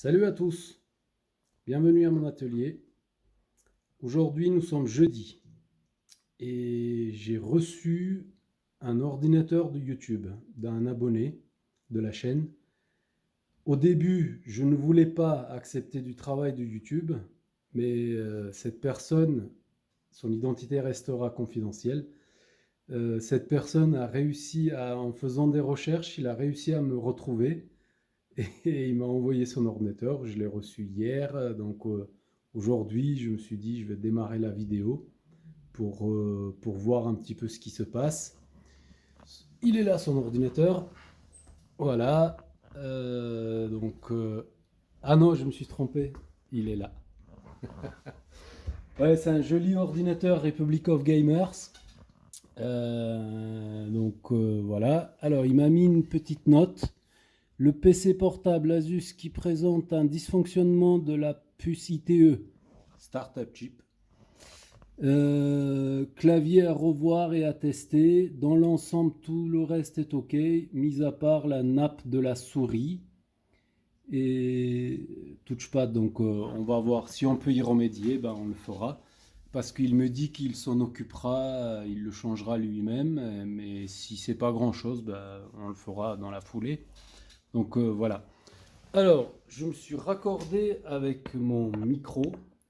Salut à tous, bienvenue à mon atelier. Aujourd'hui nous sommes jeudi et j'ai reçu un ordinateur de YouTube d'un abonné de la chaîne. Au début je ne voulais pas accepter du travail de YouTube, mais cette personne, son identité restera confidentielle. Cette personne a réussi en faisant des recherches, il a réussi à me retrouver. Et il m'a envoyé son ordinateur, je l'ai reçu hier, donc aujourd'hui je me suis dit je vais démarrer la vidéo pour voir un petit peu ce qui se passe. Il est là son ordinateur, voilà, ah non je me suis trompé, il est là. Ouais, c'est un joli ordinateur Republic of Gamers. Voilà, alors il m'a mis une petite note. Le PC portable Asus qui présente un dysfonctionnement de la puce ITE, Startup Chip. Clavier à revoir et à tester. Dans l'ensemble, tout le reste est OK, mis à part la nappe de la souris et touchpad. Donc, on va voir si on peut y remédier. Ben, on le fera. Parce qu'il me dit qu'il s'en occupera, il le changera lui-même. Mais si c'est pas grand-chose, ben, on le fera dans la foulée. Donc voilà. Alors, je me suis raccordé avec mon micro.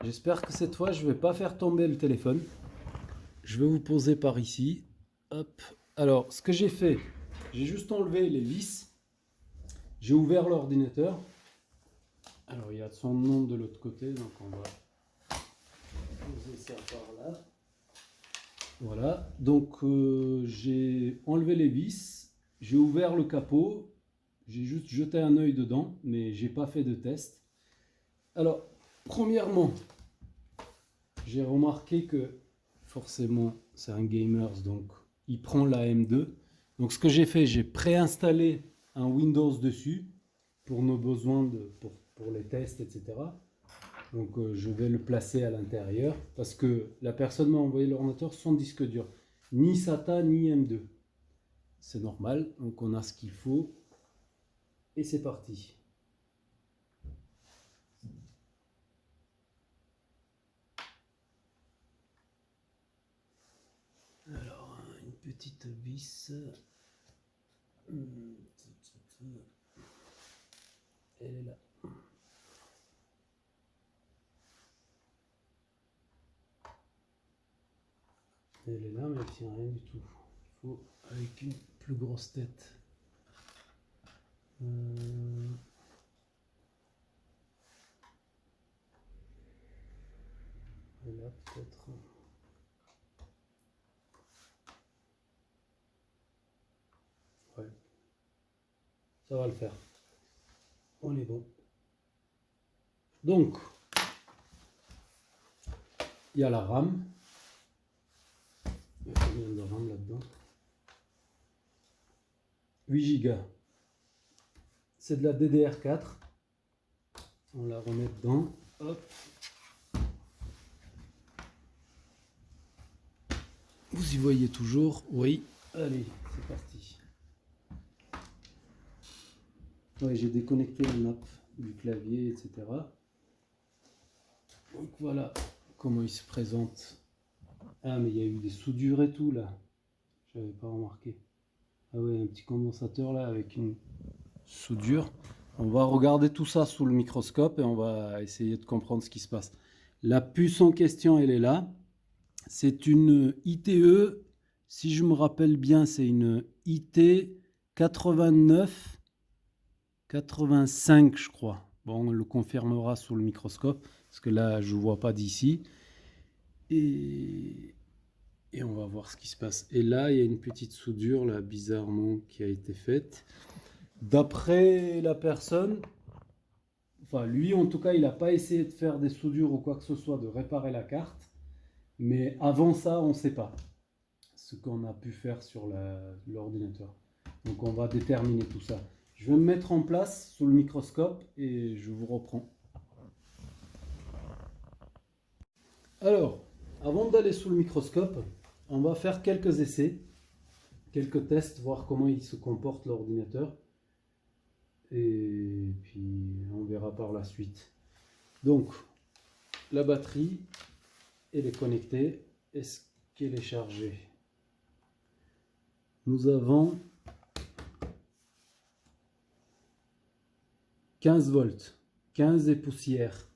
J'espère que cette fois, je ne vais pas faire tomber le téléphone. Je vais vous poser par ici. Hop. Alors, ce que j'ai fait, j'ai juste enlevé les vis. J'ai ouvert l'ordinateur. Alors, il y a son nom de l'autre côté, donc on va poser ça par là. Voilà. Donc, j'ai enlevé les vis. J'ai ouvert le capot. J'ai juste jeté un œil dedans, mais j'ai pas fait de test. Alors, premièrement, j'ai remarqué que forcément, c'est un gamers, donc il prend la M2. Donc, ce que j'ai fait, j'ai préinstallé un Windows dessus pour nos besoins, pour les tests, etc. Donc, je vais le placer à l'intérieur parce que la personne m'a envoyé l'ordinateur sans disque dur, ni SATA ni M2. C'est normal, donc on a ce qu'il faut. Et c'est parti. Alors, une petite vis. Elle est là. Elle est là, mais elle tient rien du tout. Il faut avec une plus grosse tête. Et là, peut-être. Ouais. Ça va le faire. On est bon. Donc, il y a la RAM. Il y a combien de RAM là-dedans? 8 Go. C'est de la DDR4. On la remet dedans. Hop. Vous y voyez toujours? Oui. Allez, c'est parti. Ouais, j'ai déconnecté la nappe du clavier, etc. Donc voilà comment il se présente. Ah, mais il y a eu des soudures et tout là. J'avais pas remarqué. Ah ouais, un petit condensateur là avec une soudure. On va regarder tout ça sous le microscope et on va essayer de comprendre ce qui se passe. La puce en question, elle est là. C'est une ITE, si je me rappelle bien, c'est une IT 89-85, je crois. Bon, on le confirmera sous le microscope, parce que là, je ne vois pas d'ici. Et on va voir ce qui se passe. Et là, il y a une petite soudure, là, bizarrement, qui a été faite. D'après la personne, enfin, lui, en tout cas, il n'a pas essayé de faire des soudures ou quoi que ce soit, de réparer la carte. Mais avant ça, on ne sait pas ce qu'on a pu faire sur l'ordinateur. Donc on va déterminer tout ça. Je vais me mettre en place sous le microscope et je vous reprends. Alors, avant d'aller sous le microscope, on va faire quelques essais, quelques tests, voir comment il se comporte l'ordinateur. et puis on verra par la suite. Donc la batterie, elle est connectée. Est-ce qu'elle est chargée? Nous avons 15 volts, 15 et poussière.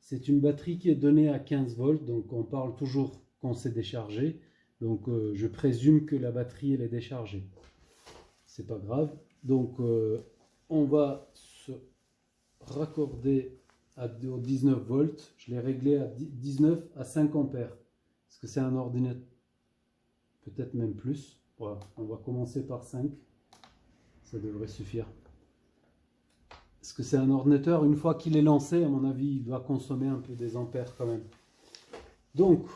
C'est une batterie qui est donnée à 15 volts, donc on parle toujours quand c'est déchargé. Donc je présume que la batterie elle est déchargée. C'est pas grave. Donc on va se raccorder aux 19 volts. Je l'ai réglé à 19 à 5 ampères. Parce que c'est un ordinateur, peut-être même plus. Voilà. On va commencer par 5. Ça devrait suffire. Parce que c'est un ordinateur, une fois qu'il est lancé, à mon avis, il doit consommer un peu des ampères quand même. Donc,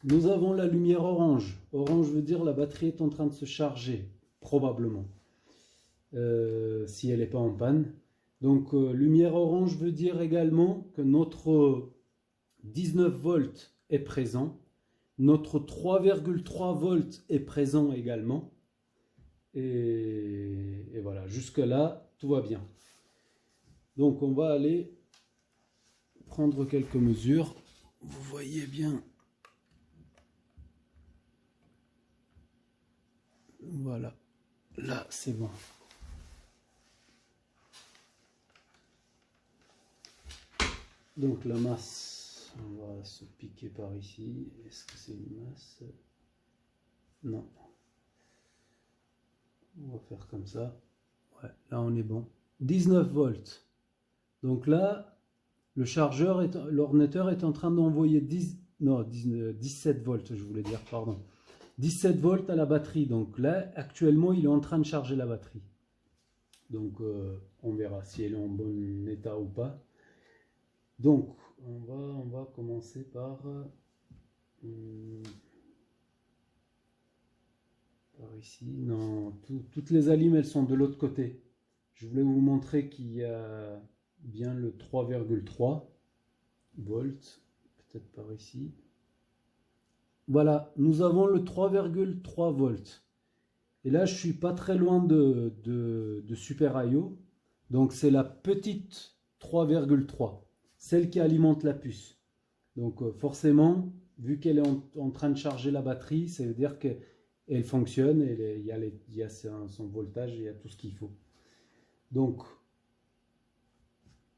nous avons la lumière orange. Orange veut dire la batterie est en train de se charger, probablement, si elle n'est pas en panne. Donc, lumière orange veut dire également que notre 19 volts est présent. Notre 3,3 volts est présent également. Et voilà, jusque-là, tout va bien. Donc on va aller prendre quelques mesures. Vous voyez bien. Voilà. Là, c'est bon. Donc la masse, on va se piquer par ici. Est-ce que c'est une masse? Non. On va faire comme ça. Ouais, là on est bon. 19 volts. Donc là, le chargeur, l'ordinateur est en train d'envoyer 17 volts, je voulais dire, pardon. 17 volts à la batterie. Donc là, actuellement, il est en train de charger la batterie. Donc on verra si elle est en bon état ou pas. Donc on va commencer par ici. Non, toutes les allumes, elles sont de l'autre côté. Je voulais vous montrer qu'il y a bien le 3,3 volts, peut-être par ici. Voilà, nous avons le 3,3 volts. Et là, je suis pas très loin de Super I/O. Donc c'est la petite 3,3, celle qui alimente la puce. Donc forcément, vu qu'elle est en train de charger la batterie, ça veut dire qu'elle fonctionne, il y a son voltage, il y a tout ce qu'il faut. Donc,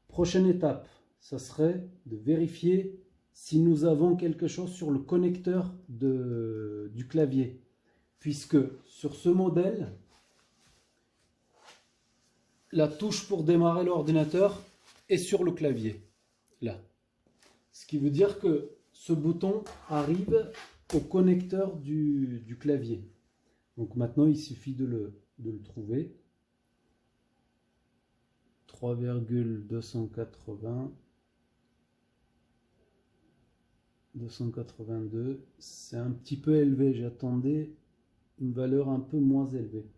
prochaine étape, ça serait de vérifier si nous avons quelque chose sur le connecteur du clavier. Puisque sur ce modèle, la touche pour démarrer l'ordinateur est sur le clavier, là. Ce qui veut dire que ce bouton arrive au connecteur du clavier. Donc maintenant, il suffit de le trouver. 3,280, 282, c'est un petit peu élevé, j'attendais une valeur un peu moins élevée.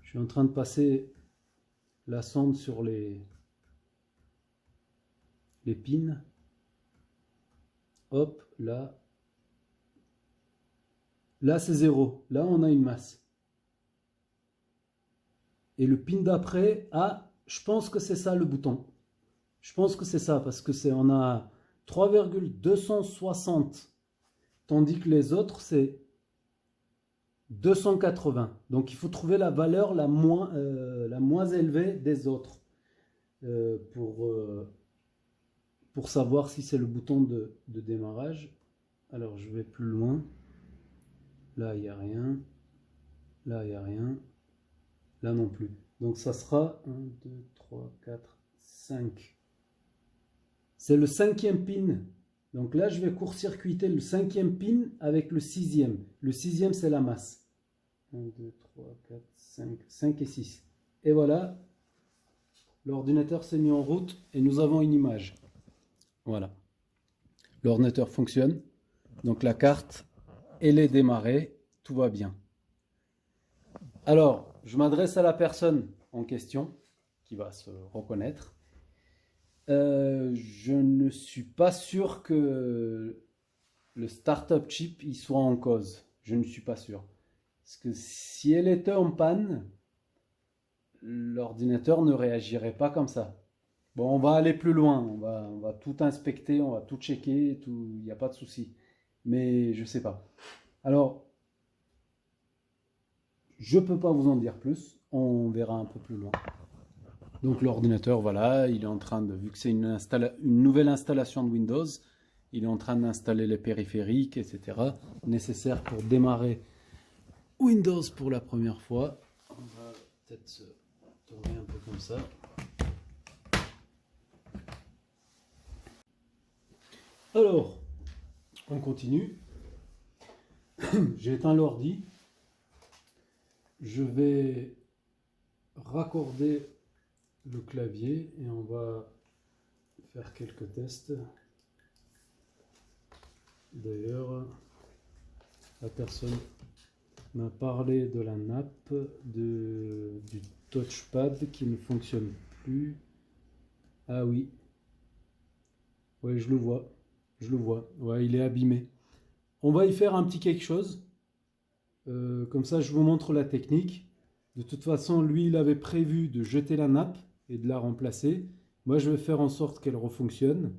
Je suis en train de passer la sonde sur les pins. Hop, là. Là, c'est 0. Là, on a une masse. Et le pin d'après, ah, je pense que c'est ça le bouton. Je pense que c'est ça, parce que on a 3,260, tandis que les autres, c'est 280. Donc, il faut trouver la valeur la moins élevée des autres pour savoir si c'est le bouton de démarrage. Alors, je vais plus loin. Là, il n'y a rien. Là, il n'y a rien. Là non plus. Donc, ça sera 1, 2, 3, 4, 5. C'est le 5e pin. Donc là, je vais court-circuiter le 5e pin avec le 6e. Le 6e, c'est la masse. 1, 2, 3, 4, 5. 5 et 6. Et voilà. L'ordinateur s'est mis en route et nous avons une image. Voilà. L'ordinateur fonctionne. Donc la carte, elle est démarrée. Tout va bien. Alors, je m'adresse à la personne en question qui va se reconnaître. Je ne suis pas sûr que le startup chip il soit en cause. Je ne suis pas sûr. Parce que si elle était en panne, l'ordinateur ne réagirait pas comme ça. Bon, on va aller plus loin, on va tout inspecter, on va tout checker, tout, il n'y a pas de souci. Mais je sais pas. Alors, je peux pas vous en dire plus, on verra un peu plus loin. Donc l'ordinateur, voilà, il est en train de, vu que c'est une nouvelle installation de Windows, il est en train d'installer les périphériques, etc. nécessaires pour démarrer Windows pour la première fois. On va peut-être se tourner un peu comme ça. Alors, on continue. J'ai éteint l'ordi. Je vais raccorder le clavier et on va faire quelques tests. D'ailleurs, la personne m'a parlé de la nappe du touchpad qui ne fonctionne plus. Ah oui. Ouais, je le vois. Je le vois. Ouais, il est abîmé. On va y faire un petit quelque chose. Comme ça, je vous montre la technique. De toute façon, lui, il avait prévu de jeter la nappe et de la remplacer. Moi, je vais faire en sorte qu'elle refonctionne.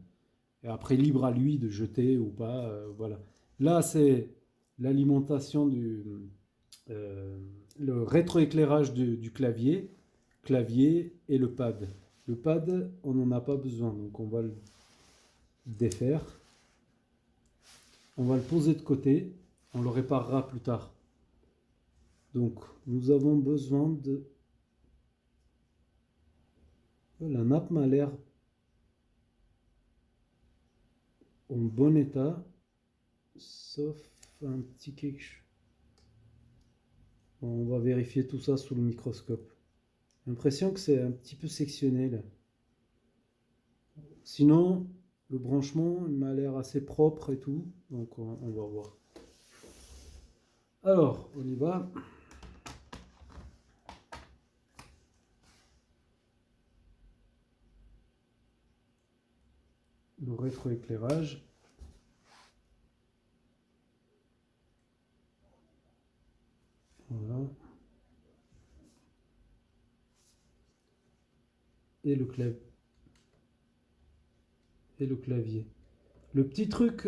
Et après, libre à lui de jeter ou pas. Voilà. Là, c'est l'alimentation le rétroéclairage du clavier et le pad. Le pad, on n'en a pas besoin, donc on va le défaire. On va le poser de côté. On le réparera plus tard. Donc, nous avons besoin de... La nappe m'a l'air en bon état, sauf un petit quelque chose. On va vérifier tout ça sous le microscope. J'ai l'impression que c'est un petit peu sectionné là. Sinon, le branchement il m'a l'air assez propre et tout, donc on va voir. Alors, on y va. Le rétroéclairage. Voilà. Et le clavier. Le petit truc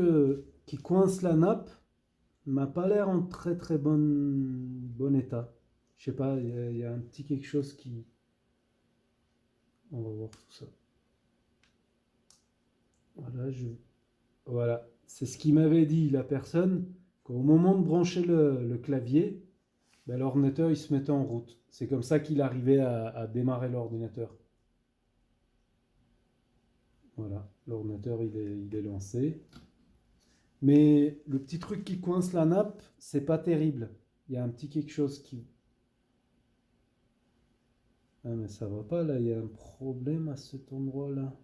qui coince la nappe m'a pas l'air en très très bon état. Je sais pas, il y a un petit quelque chose qui... On va voir tout ça. Voilà, voilà. C'est ce qu'il m'avait dit la personne, qu'au moment de brancher le clavier, ben, l'ordinateur il se mettait en route. C'est comme ça qu'il arrivait à démarrer l'ordinateur. Voilà, l'ordinateur il est lancé. Mais le petit truc qui coince la nappe, c'est pas terrible. Il y a un petit quelque chose qui... Ah mais ça va pas là, il y a un problème à cet endroit-là.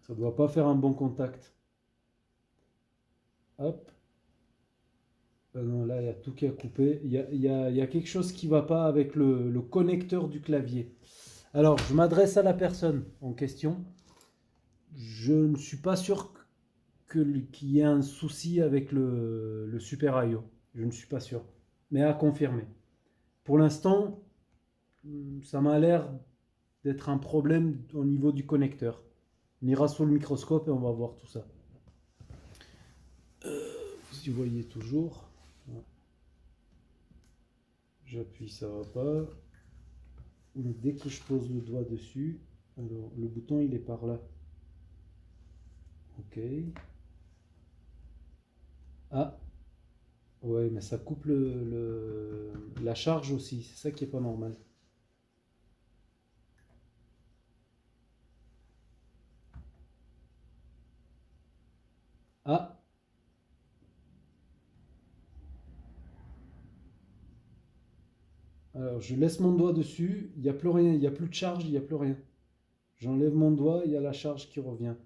Ça doit pas faire un bon contact. Hop. Ah non, là il y a tout qui a coupé. Il y a quelque chose qui va pas avec le connecteur du clavier. Alors je m'adresse à la personne en question. Je ne suis pas sûr qu'il y ait un souci avec le Super I/O. Je ne suis pas sûr. Mais à confirmer. Pour l'instant, ça m'a l'air d'être un problème au niveau du connecteur. On ira sous le microscope et on va voir tout ça. Vous y voyez toujours. J'appuie, ça va pas. Mais dès que je pose le doigt dessus, alors le bouton il est par là. Ok. Ah, ouais, mais ça coupe la charge aussi. C'est ça qui est pas normal. Ah, alors je laisse mon doigt dessus. Il n'y a plus rien. Il n'y a plus de charge. Il n'y a plus rien. J'enlève mon doigt. Il y a la charge qui revient.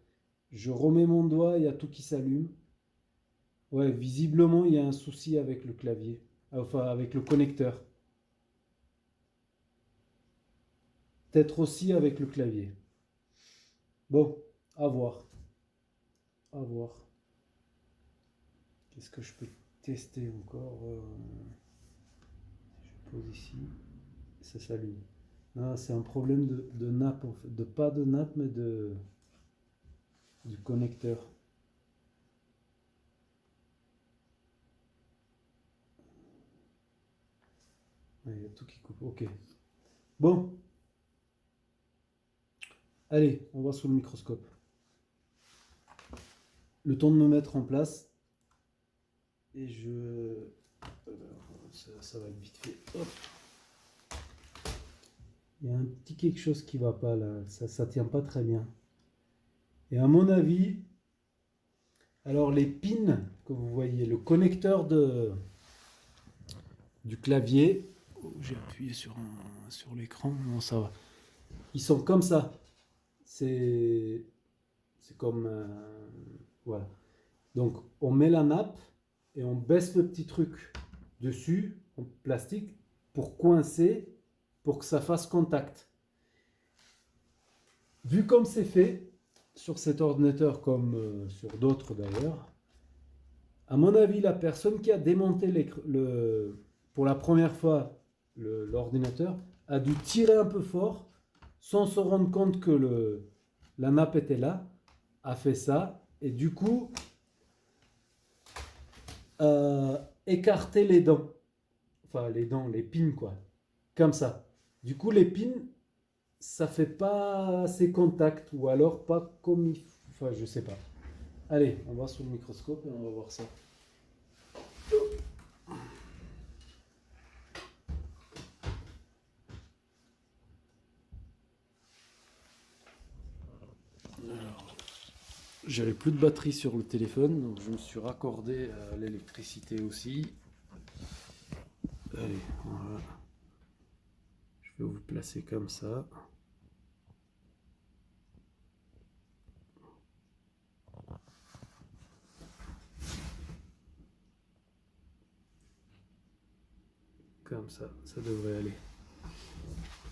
Je remets mon doigt. Il y a tout qui s'allume. Ouais, visiblement, il y a un souci avec le clavier. Enfin, avec le connecteur. Peut-être aussi avec le clavier. Bon, À voir. À voir. Qu'est-ce que je peux tester encore je pose ici. Ça s'allume. Non, c'est un problème de nappe, en fait. De pas de nappe, mais du connecteur. Ouais, il y a tout qui coupe. Ok. Bon, allez, on va sous le microscope. Le temps de me mettre en place. Et ça va être vite fait. Hop. Il y a un petit quelque chose qui va pas là. Ça tient pas très bien. Et à mon avis, alors les pins que vous voyez, le connecteur du clavier. Oh, j'ai appuyé sur l'écran. Non, ça va. Ils sont comme ça. C'est comme voilà. Donc on met la nappe et on baisse le petit truc dessus en plastique pour coincer, pour que ça fasse contact. Vu comme c'est fait sur cet ordinateur comme sur d'autres d'ailleurs, à mon avis la personne qui a démonté pour la première fois l'ordinateur a dû tirer un peu fort sans se rendre compte que la nappe était là, a fait ça et du coup écarter les dents. Enfin, les dents, les pins, quoi. Comme ça. Du coup, les pins, ça fait pas assez contact. Ou alors pas comme il faut. Enfin, je sais pas. Allez, on va sous le microscope et on va voir ça. Alors, j'avais plus de batterie sur le téléphone, donc je me suis raccordé à l'électricité aussi. Allez, voilà. Je vais vous placer comme ça. Comme ça devrait aller.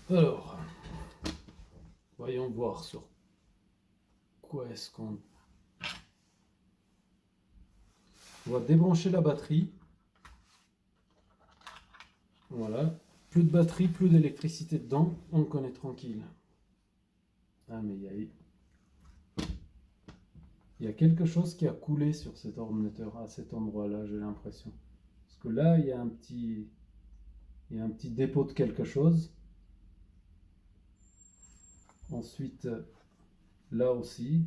Alors, voyons voir sur quoi est-ce qu'on... On va débrancher la batterie. Voilà. Plus de batterie, plus d'électricité dedans. On connaît tranquille. Ah, mais il y a quelque chose qui a coulé sur cet ordinateur à cet endroit-là, j'ai l'impression. Parce que là, il y a un petit dépôt de quelque chose. Ensuite, là aussi.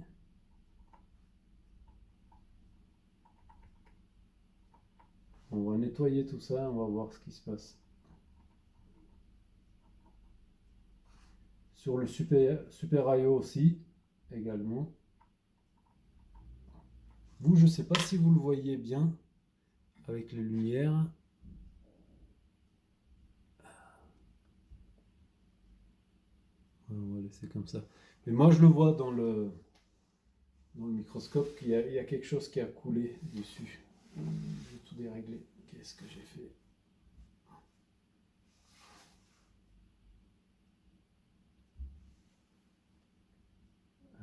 On va nettoyer tout ça, on va voir ce qui se passe. Sur le Super IO aussi, également. Vous, je ne sais pas si vous le voyez bien avec les lumières. On va laisser comme ça. Mais moi, je le vois dans le microscope qu'il y a quelque chose qui a coulé dessus. J'ai tout déréglé. Qu'est-ce que j'ai fait?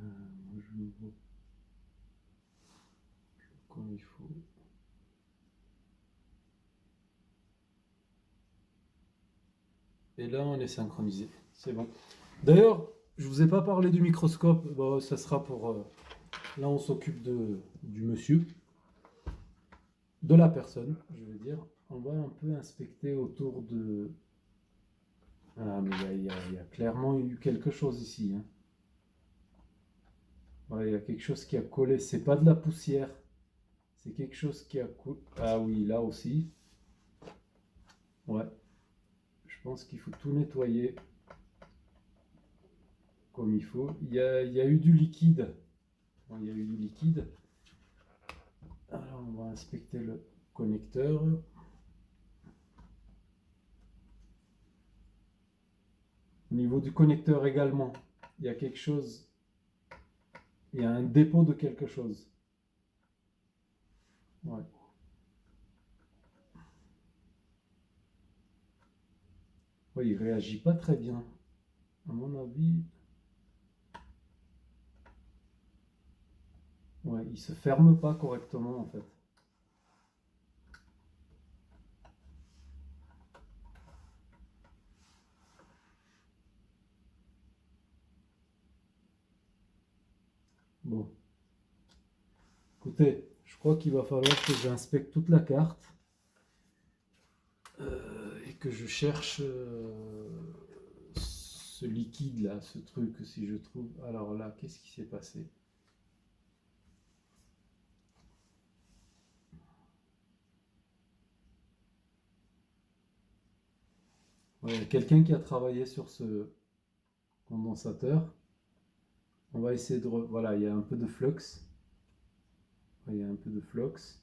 Moi, je le vois comme il faut. Et là, on est synchronisé. C'est bon. D'ailleurs, je vous ai pas parlé du microscope. Bon, ça sera pour... là, on s'occupe du monsieur. De la personne, je veux dire. On va un peu inspecter autour de... Ah, mais il y a clairement eu quelque chose ici. Hein. Ouais, il y a quelque chose qui a collé. C'est pas de la poussière. C'est quelque chose qui a collé. Ah oui, là aussi. Ouais. Je pense qu'il faut tout nettoyer comme il faut. Il y a eu du liquide. Bon, il y a eu du liquide. Alors, on va inspecter le connecteur. Au niveau du connecteur également, il y a quelque chose. Il y a un dépôt de quelque chose. Ouais. Oui, il réagit pas très bien. À mon avis, Ouais, il se ferme pas correctement en fait. Bon, écoutez, je crois qu'il va falloir que j'inspecte toute la carte et que je cherche ce liquide là, ce truc, si je trouve. Alors là, qu'est-ce qui s'est passé? Ouais, il y a quelqu'un qui a travaillé sur ce condensateur. On va essayer de... Voilà, il y a un peu de flux. Ouais, il y a un peu de flux.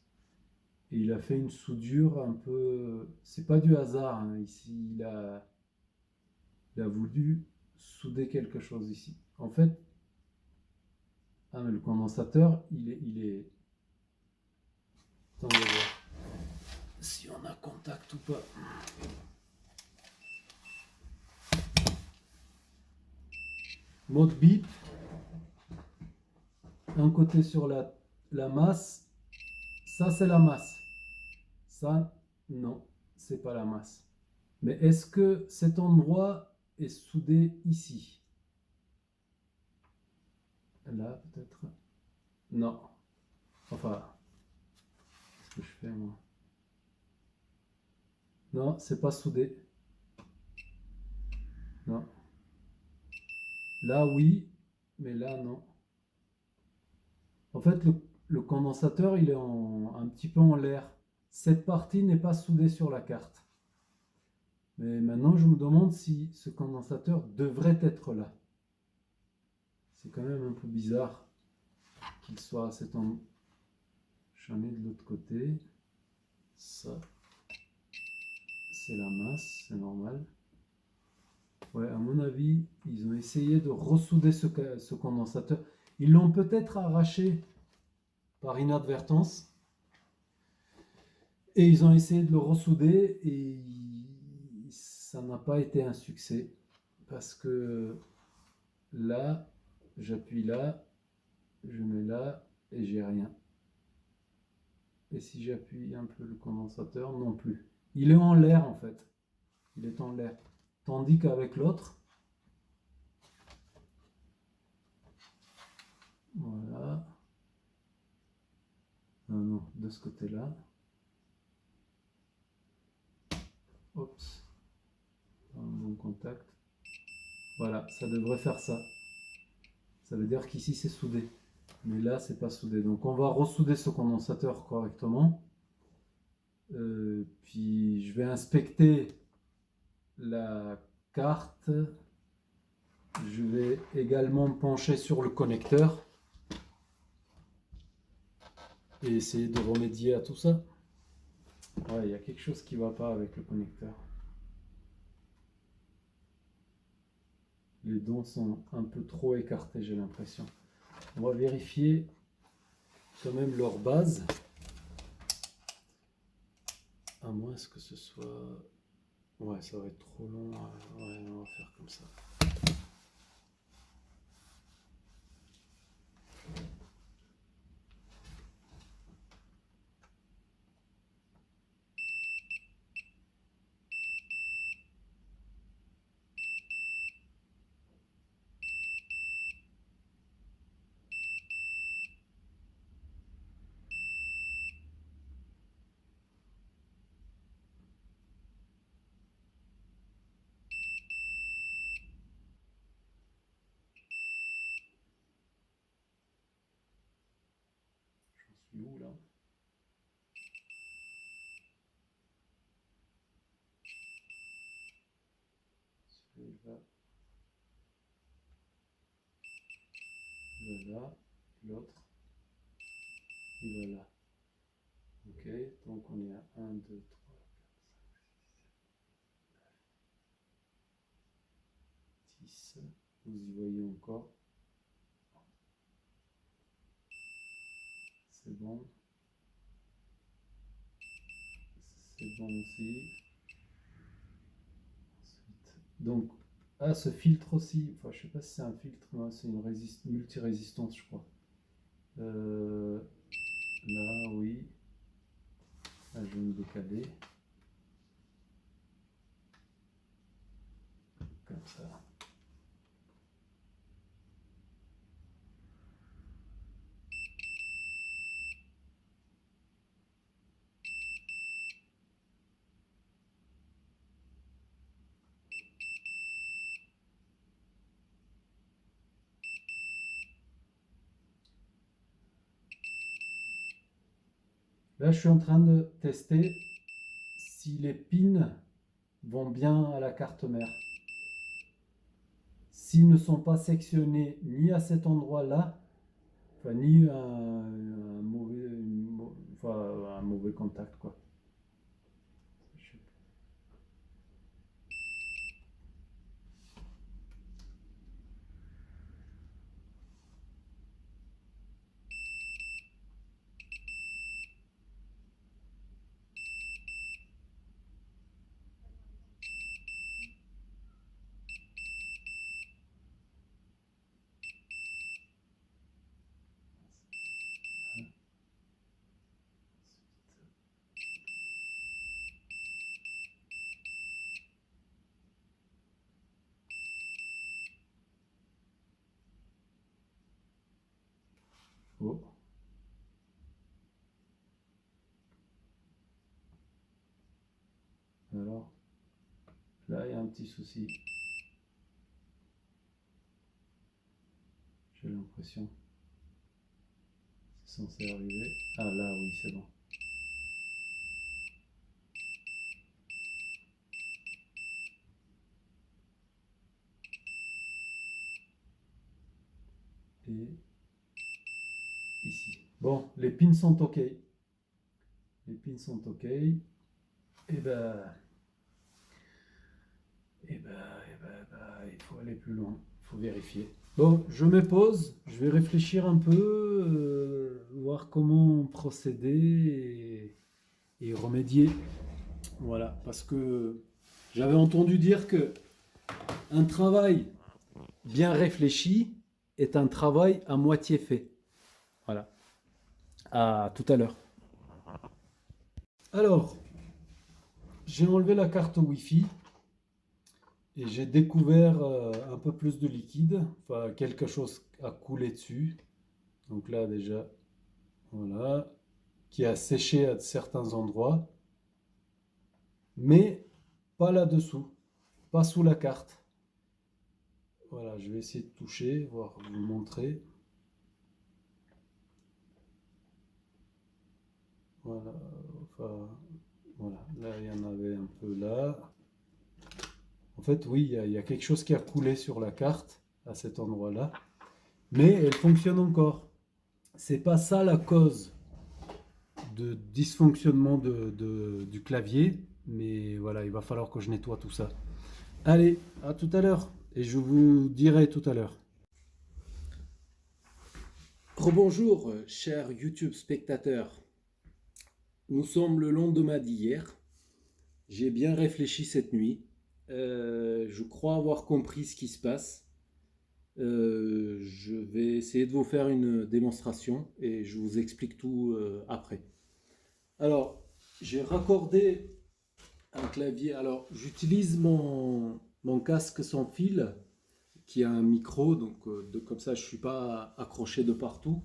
Et il a fait une soudure un peu... C'est pas du hasard, hein. Ici, il a voulu souder quelque chose ici. En fait, ah, mais le condensateur, il est... Attendez voir si on a contact ou pas. Mode bip. Un côté sur la masse. Ça, c'est la masse. Ça, non, c'est pas la masse. Mais est-ce que cet endroit est soudé ici? Là, peut-être? Non. Enfin, qu'est-ce que je fais, moi? Non, c'est pas soudé. Non. Là, oui, mais là, non. En fait, le condensateur, il est un petit peu en l'air. Cette partie n'est pas soudée sur la carte. Mais maintenant, je me demande si ce condensateur devrait être là. C'est quand même un peu bizarre qu'il soit à cet endroit. J'en ai de l'autre côté. Ça, c'est la masse, c'est normal. Ouais, à mon avis, ils ont essayé de ressouder ce condensateur. Ils l'ont peut-être arraché par inadvertance. Et ils ont essayé de le ressouder et ça n'a pas été un succès. Parce que là, j'appuie là, je mets là et j'ai rien. Et si j'appuie un peu le condensateur, non plus. Il est en l'air en fait. Il est en l'air. Tandis qu'avec l'autre, voilà. Non, non, de ce côté-là. Oups. Un bon contact. Voilà, ça devrait faire ça. Ça veut dire qu'ici c'est soudé. Mais là, c'est pas soudé. Donc on va ressouder ce condensateur correctement. Puis je vais inspecter la carte. Je vais également me pencher sur le connecteur et essayer de remédier à tout ça. Ouais, il y a quelque chose qui ne va pas avec le connecteur. Les dents sont un peu trop écartées, j'ai l'impression. On va vérifier quand même leur base. À moins que ce soit... Ouais, ça va être trop long. Ouais, on va faire comme ça. J'en suis où là? Celui-là, voilà, l'autre, et voilà. Ok, donc on est à 1, 2, 3, 10. Vous y voyez encore. C'est bon. C'est bon aussi. Ensuite, donc, ce filtre aussi. Enfin, je sais pas si c'est un filtre, non, c'est une multi-résistance, je crois. Euh, Là, oui. Là, je vais me décaler. Comme ça. Là, je suis en train de tester si les pins vont bien à la carte mère. S'ils ne sont pas sectionnés ni à cet endroit-là, enfin, ni un mauvais contact, quoi. Oh. Alors, là, il y a un petit souci. J'ai l'impression. C'est censé arriver. Ah là, oui, c'est bon. Et ici. Bon, les pins sont OK. Les pins sont OK. Et ben, il faut aller plus loin. Il faut vérifier. Bon, je me pose. Je vais réfléchir un peu, voir comment procéder et remédier. Voilà, parce que j'avais entendu dire que un travail bien réfléchi est un travail à moitié fait. Voilà. À tout à l'heure. Alors, j'ai enlevé la carte Wi-Fi et j'ai découvert un peu plus de liquide, enfin quelque chose a coulé dessus. Donc là déjà, voilà, qui a séché à certains endroits, mais pas là-dessous, pas sous la carte. Voilà, je vais essayer de toucher, voir, vous montrer. Voilà, enfin, voilà, là il y en avait un peu là. En fait, oui, il y a quelque chose qui a coulé sur la carte à cet endroit-là, mais elle fonctionne encore. C'est pas ça la cause de dysfonctionnement du clavier, mais voilà, il va falloir que je nettoie tout ça. Allez, à tout à l'heure, et je vous dirai tout à l'heure. Rebonjour, chers YouTube spectateurs. Nous sommes le lendemain d'hier. J'ai bien réfléchi cette nuit. Je crois avoir compris ce qui se passe. Je vais essayer de vous faire une démonstration et je vous explique tout après. Alors, j'ai raccordé un clavier. Alors, j'utilise mon casque sans fil qui a un micro, donc comme ça je ne suis pas accroché de partout.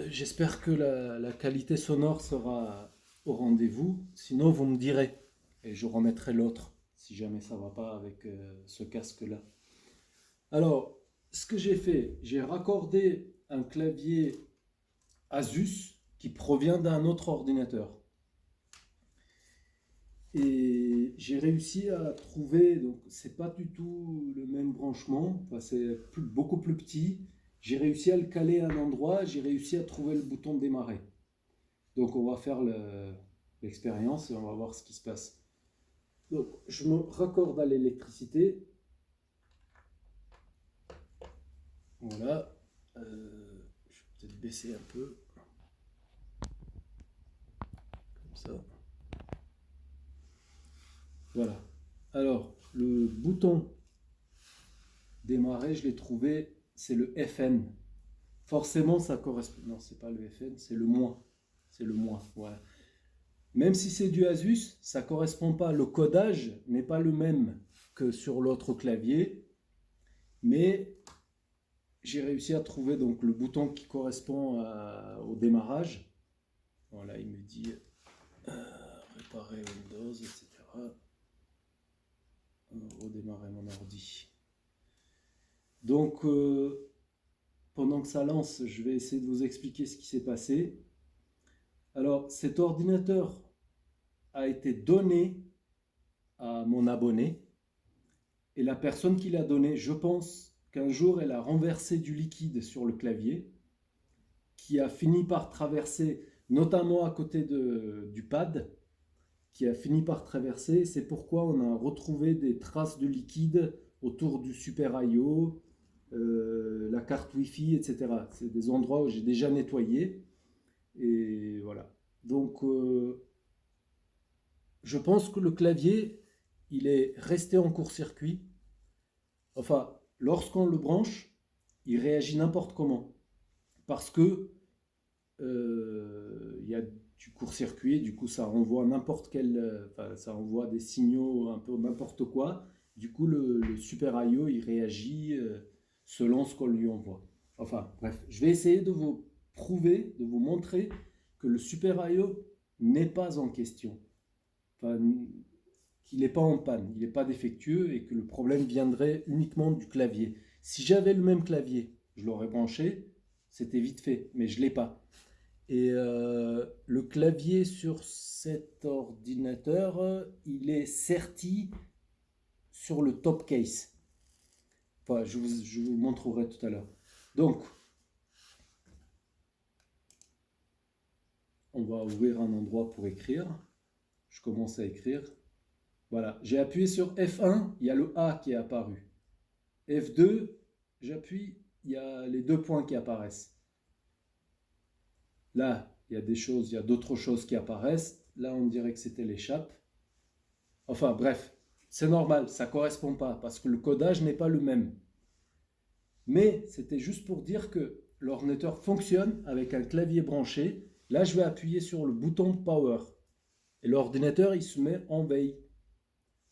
J'espère que la qualité sonore sera au rendez-vous. Sinon, vous me direz et je remettrai l'autre si jamais ça ne va pas avec ce casque-là. Alors, ce que j'ai fait, j'ai raccordé un clavier Asus qui provient d'un autre ordinateur. Et j'ai réussi à trouver, donc c'est pas du tout le même branchement, enfin, c'est beaucoup plus petit. J'ai réussi à le caler à un endroit, j'ai réussi à trouver le bouton de démarrer. Donc on va faire l'expérience et on va voir ce qui se passe. Donc je me raccorde à l'électricité. Voilà. Je vais peut-être baisser un peu. Comme ça. Voilà. Alors, le bouton démarrer, je l'ai trouvé, c'est le FN. forcément ça correspond. Non, c'est pas le FN, c'est le moins. C'est le moins, voilà. Même si c'est du Asus, ça ne correspond pas. Le codage n'est pas le même que sur l'autre clavier, mais j'ai réussi à trouver donc le bouton qui correspond au démarrage. Voilà, il me dit réparer Windows, etc. Redémarrer mon ordi. Donc, pendant que ça lance, je vais essayer de vous expliquer ce qui s'est passé. Alors, cet ordinateur a été donné à mon abonné et la personne qui l'a donné, je pense qu'un jour elle a renversé du liquide sur le clavier qui a fini par traverser, notamment à côté du pad, qui a fini par traverser. C'est pourquoi on a retrouvé des traces de liquide autour du Super I/O, la carte Wi-Fi, etc. C'est des endroits où j'ai déjà nettoyé. Et voilà. Donc, je pense que le clavier, il est resté en court-circuit. Enfin, lorsqu'on le branche, il réagit n'importe comment. Parce que il y a du court-circuit, du coup ça renvoie n'importe quel, ça renvoie des signaux un peu n'importe quoi. Du coup, le Super I/O, il réagit selon ce qu'on lui envoie. Enfin, bref, je vais essayer de vous prouver, de vous montrer que le Super I/O n'est pas en question. Enfin, qu'il n'est pas en panne, il n'est pas défectueux et que le problème viendrait uniquement du clavier. Si j'avais le même clavier, je l'aurais branché, c'était vite fait, mais je ne l'ai pas. Et le clavier sur cet ordinateur, il est serti sur le top case. Enfin, je vous montrerai tout à l'heure. Donc, on va ouvrir un endroit pour écrire. Je commence à écrire. Voilà, j'ai appuyé sur F1, il y a le A qui est apparu. F2, j'appuie, il y a les deux points qui apparaissent. Là, il y a des choses, il y a d'autres choses qui apparaissent. Là, on dirait que c'était l'échappe. Enfin, bref, c'est normal, ça ne correspond pas parce que le codage n'est pas le même. Mais c'était juste pour dire que l'ordinateur fonctionne avec un clavier branché. Là, je vais appuyer sur le bouton Power. Et l'ordinateur, il se met en veille.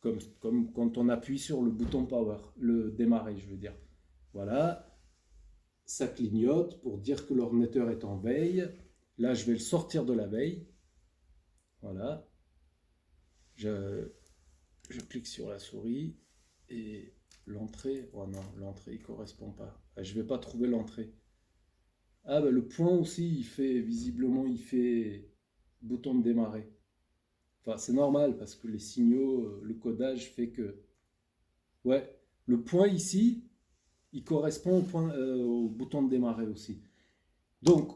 Comme quand on appuie sur le bouton Power, le démarrer, je veux dire. Voilà, ça clignote pour dire que l'ordinateur est en veille. Là, je vais le sortir de la veille. Voilà. Je clique sur la souris et l'entrée. Oh non, l'entrée, il ne correspond pas. Je ne vais pas trouver l'entrée. Ah, ben le point aussi, visiblement, il fait bouton de démarrer. Enfin, c'est normal parce que les signaux, le codage fait que. Ouais, le point ici, il correspond au bouton de démarrer aussi. Donc,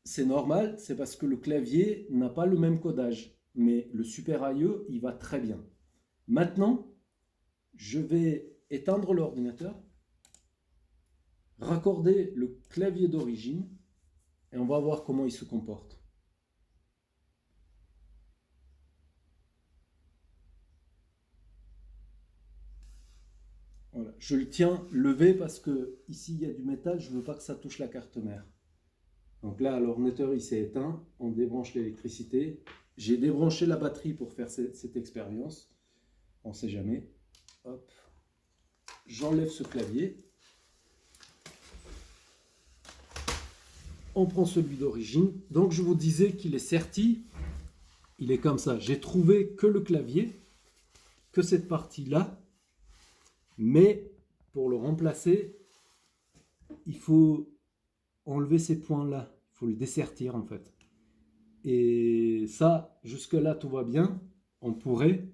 c'est normal, c'est parce que le clavier n'a pas le même codage. Mais le Super I/O, il va très bien. Maintenant, je vais éteindre l'ordinateur, raccorder le clavier d'origine et on va voir comment il se comporte. Voilà. Je le tiens levé parce que ici il y a du métal, je ne veux pas que ça touche la carte mère. Donc là, l'ordinateur il s'est éteint, on débranche l'électricité. J'ai débranché la batterie pour faire cette expérience. On ne sait jamais. Hop. J'enlève ce clavier. On prend celui d'origine. Donc je vous disais qu'il est serti. Il est comme ça. J'ai trouvé que le clavier, que cette partie-là. Mais pour le remplacer, il faut enlever ces points-là. Il faut le dessertir en fait. Et ça, jusque-là, tout va bien. On pourrait.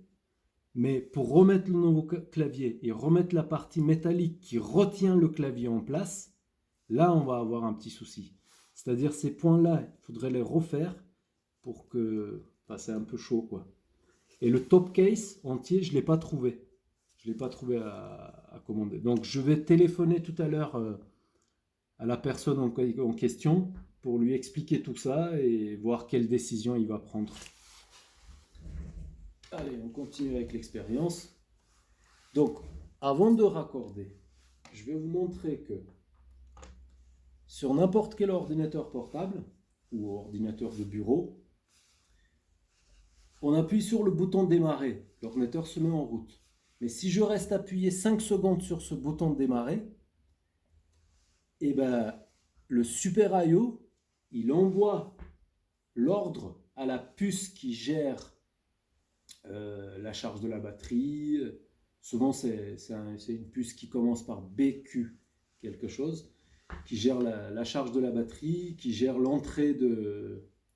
Mais pour remettre le nouveau clavier et remettre la partie métallique qui retient le clavier en place, là, on va avoir un petit souci. C'est-à-dire ces points-là, il faudrait les refaire pour que... Enfin, c'est un peu chaud, quoi. Et le top case entier, je ne l'ai pas trouvé. Je ne l'ai pas trouvé à commander. Donc, je vais téléphoner tout à l'heure à la personne en question pour lui expliquer tout ça et voir quelle décision il va prendre. Allez, on continue avec l'expérience. Donc, avant de raccorder, je vais vous montrer que sur n'importe quel ordinateur portable ou ordinateur de bureau, on appuie sur le bouton démarrer, l'ordinateur se met en route. Mais si je reste appuyé 5 secondes sur ce bouton de démarrer, et ben, le Super I/O, il envoie l'ordre à la puce qui gère la charge de la batterie. Souvent, c'est une puce qui commence par BQ quelque chose, qui gère la charge de la batterie, qui gère l'entrée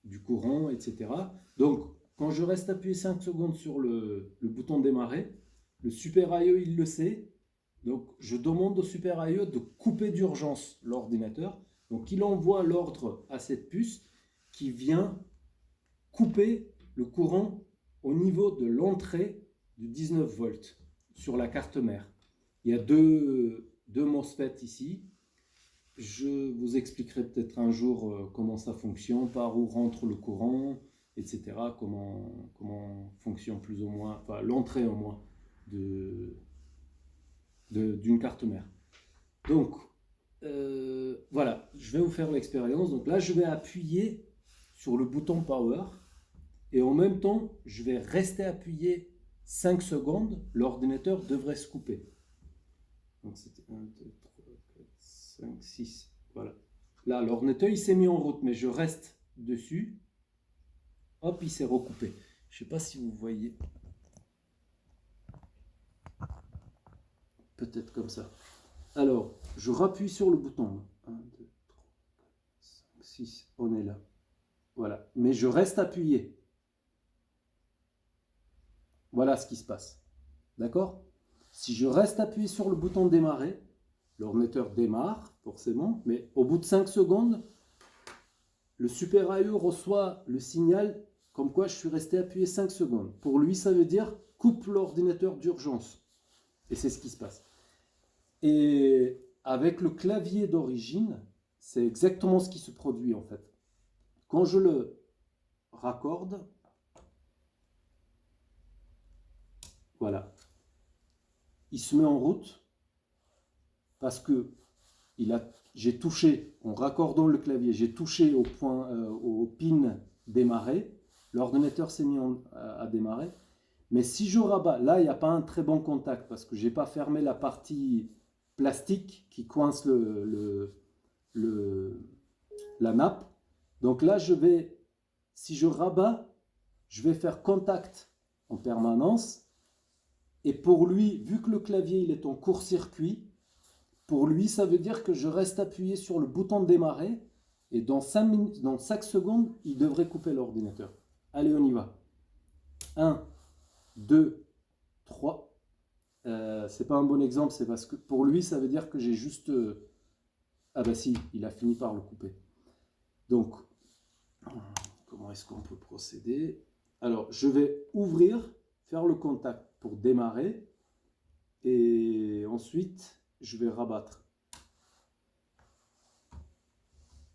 du courant, etc. Donc, quand je reste appuyé 5 secondes sur le bouton démarrer, le Super I/O, il le sait. Donc, je demande au Super I/O de couper d'urgence l'ordinateur. Donc, il envoie l'ordre à cette puce qui vient couper le courant au niveau de l'entrée du 19 volts sur la carte mère. Il y a deux MOSFET ici. Je vous expliquerai peut-être un jour comment ça fonctionne, par où rentre le courant, etc. Comment fonctionne plus ou moins, enfin l'entrée au moins d'une carte mère. Donc, voilà, je vais vous faire l'expérience. Donc là, je vais appuyer sur le bouton Power et en même temps, je vais rester appuyé 5 secondes. L'ordinateur devrait se couper. Donc c'était 1, 2, 3, 4, 5, 6. Voilà. Là, l'ordinateur, il s'est mis en route, mais je reste dessus. Hop, il s'est recoupé. Je ne sais pas si vous voyez. Peut-être comme ça. Alors, je rappuie sur le bouton. 1, 2, 3, 4, 5, 6. On est là. Voilà. Mais je reste appuyé. Voilà ce qui se passe. D'accord? Si je reste appuyé sur le bouton démarrer, l'ordinateur démarre, forcément, mais au bout de 5 secondes, le Super I/O reçoit le signal comme quoi je suis resté appuyé 5 secondes. Pour lui, ça veut dire coupe l'ordinateur d'urgence. Et c'est ce qui se passe. Et avec le clavier d'origine, c'est exactement ce qui se produit en fait. Quand je le raccorde, voilà, il se met en route parce que j'ai touché, en raccordant le clavier, j'ai touché au pin démarrer, l'ordinateur s'est mis à démarrer. Mais si je rabats, là il n'y a pas un très bon contact parce que je n'ai pas fermé la partie plastique qui coince la nappe. Donc là si je rabats, je vais faire contact en permanence. Et pour lui, vu que le clavier il est en court-circuit, pour lui, ça veut dire que je reste appuyé sur le bouton de démarrer et dans 5 secondes, il devrait couper l'ordinateur. Allez, on y va. 1, 2, 3. C'est pas un bon exemple, c'est parce que pour lui, ça veut dire que j'ai juste... Ah bah si, il a fini par le couper. Donc, comment est-ce qu'on peut procéder? Alors, je vais ouvrir, faire le contact pour démarrer et ensuite je vais rabattre.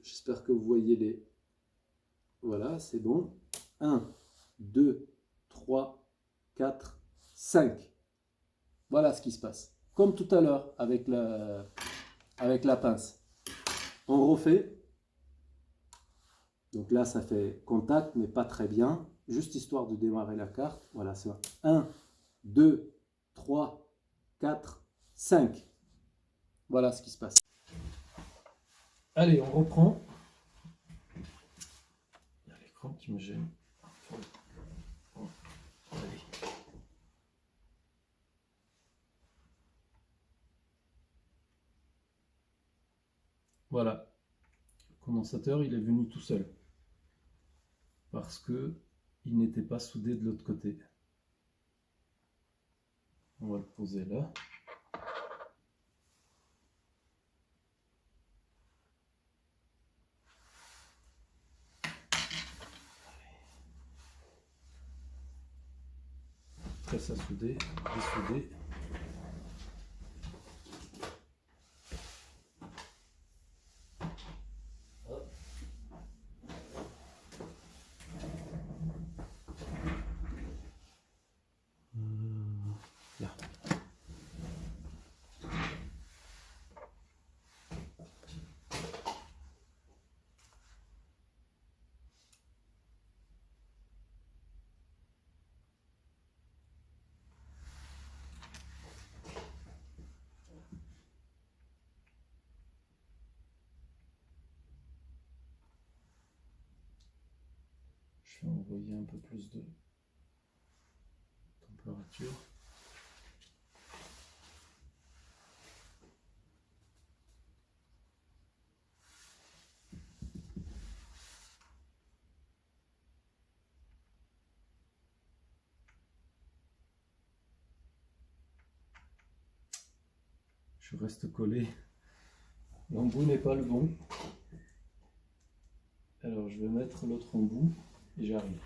J'espère que vous voyez les... Voilà, c'est bon. 1, 2, 3, 4, 5. Voilà ce qui se passe. Comme tout à l'heure avec la pince. On refait. Donc là, ça fait contact, mais pas très bien. Juste histoire de démarrer la carte. Voilà, c'est 1, 2, 3, 4, 5. Voilà ce qui se passe. Allez, on reprend. Il y a l'écran qui me gêne. Allez. Voilà. Le condensateur, il est venu tout seul. Parce que il n'était pas soudé de l'autre côté. On va le poser là. Presse à souder, dessouder. Là. Je vais envoyer un peu plus de température. Je reste collé. L'embout n'est pas le bon. Alors je vais mettre l'autre embout et j'arrive.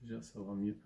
Déjà ça va mieux.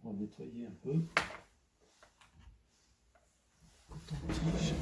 On va nettoyer un peu. Coton-tige.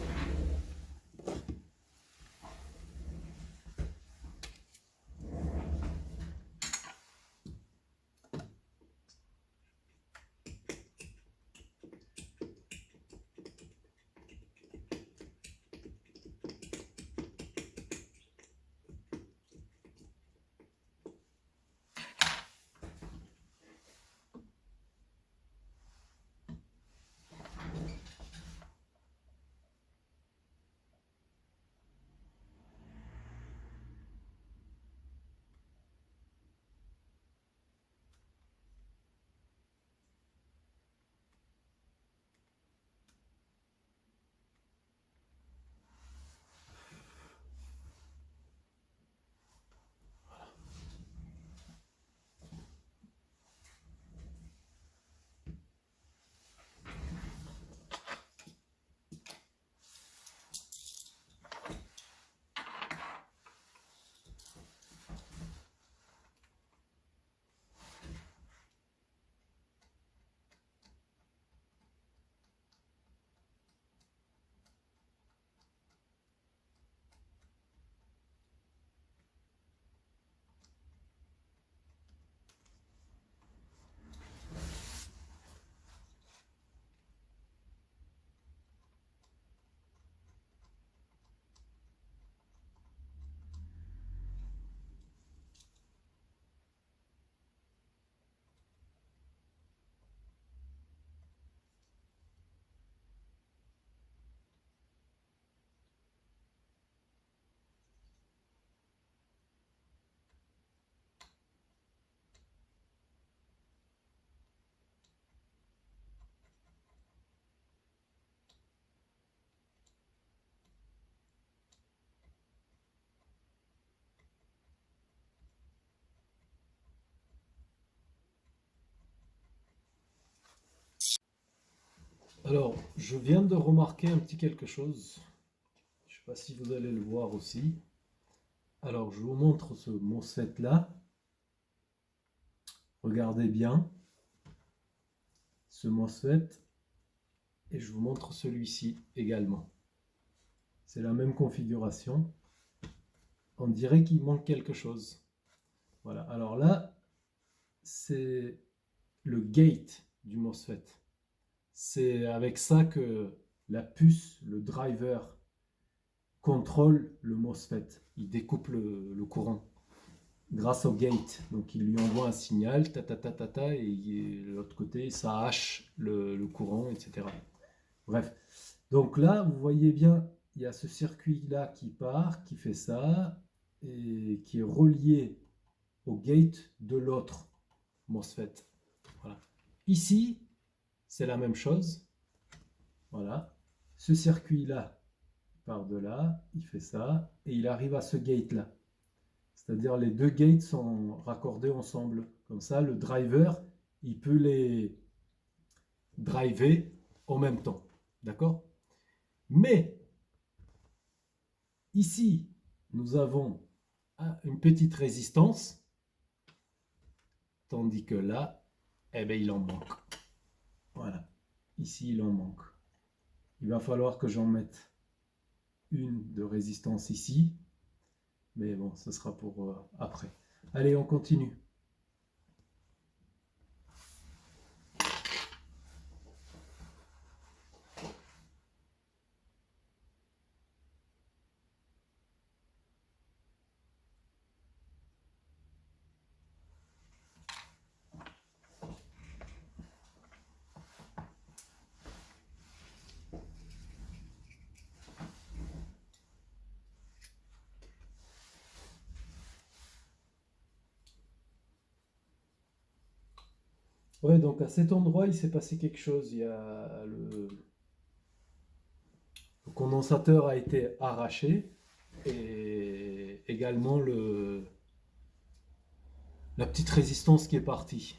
Alors, je viens de remarquer un petit quelque chose. Je ne sais pas si vous allez le voir aussi. Alors, je vous montre ce MOSFET là. Regardez bien ce MOSFET et je vous montre celui-ci également. C'est la même configuration. On dirait qu'il manque quelque chose. Voilà. Alors là, c'est le gate du MOSFET. C'est avec ça que la puce, le driver, contrôle le MOSFET. Il découpe le courant grâce au gate. Donc il lui envoie un signal, ta ta ta ta ta, et de l'autre côté, ça hache le courant, etc. Bref. Donc là, vous voyez bien, il y a ce circuit-là qui part, qui fait ça, et qui est relié au gate de l'autre MOSFET. Voilà. Ici, c'est la même chose. Voilà. Ce circuit-là part de là, il fait ça, et il arrive à ce gate-là. C'est-à-dire les deux gates sont raccordés ensemble. Comme ça, le driver, il peut les driver en même temps. D'accord? Mais ici, nous avons une petite résistance, tandis que là, eh ben, il en manque. Voilà. Ici, il en manque. Il va falloir que j'en mette une de résistance ici. Mais bon, ce sera pour après. Allez, on continue. Ouais, donc à cet endroit, il s'est passé quelque chose. Il y a le condensateur a été arraché et également la petite résistance qui est partie.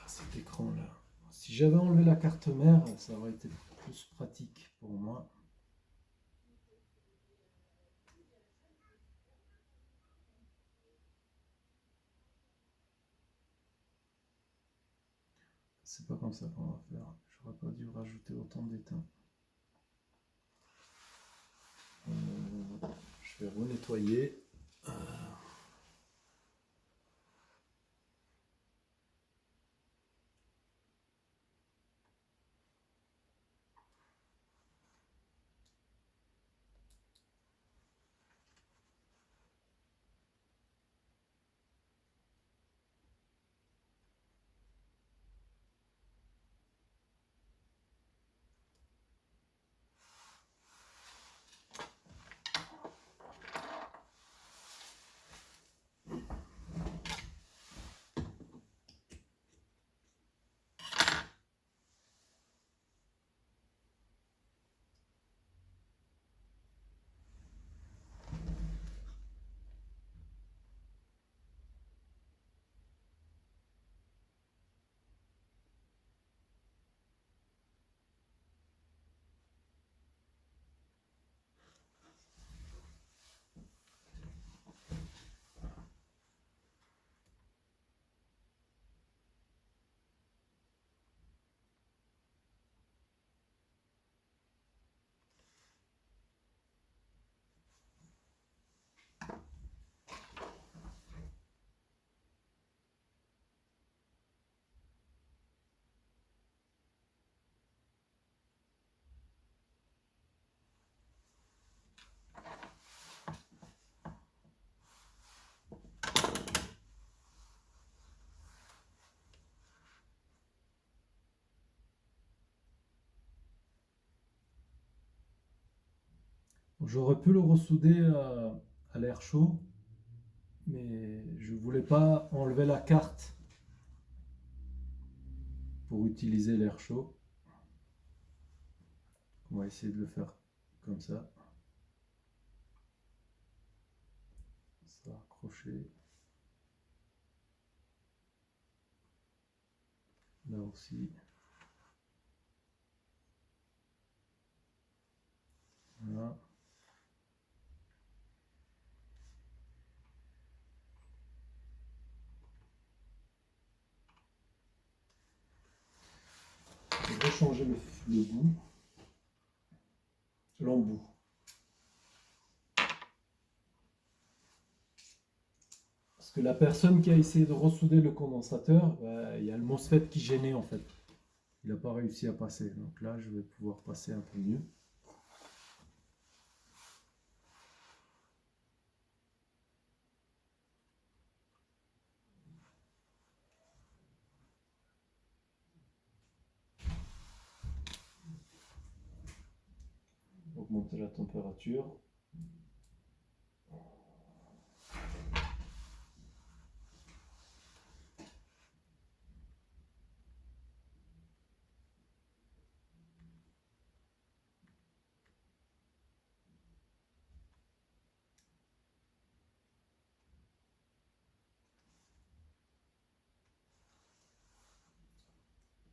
Cet écran-là. Si j'avais enlevé la carte mère, ça aurait été plus pratique pour moi. C'est pas comme ça qu'on va faire. J'aurais pas dû rajouter autant d'étain. Je vais renettoyer. J'aurais pu le ressouder à l'air chaud, mais je voulais pas enlever la carte pour utiliser l'air chaud. On va essayer de le faire comme ça. Ça va accrocher. Là aussi. changer le bout, l'embout. Parce que la personne qui a essayé de ressouder le condensateur, il y a le MOSFET qui gênait en fait. Il n'a pas réussi à passer. Donc là, je vais pouvoir passer un peu mieux. Augmenter la température.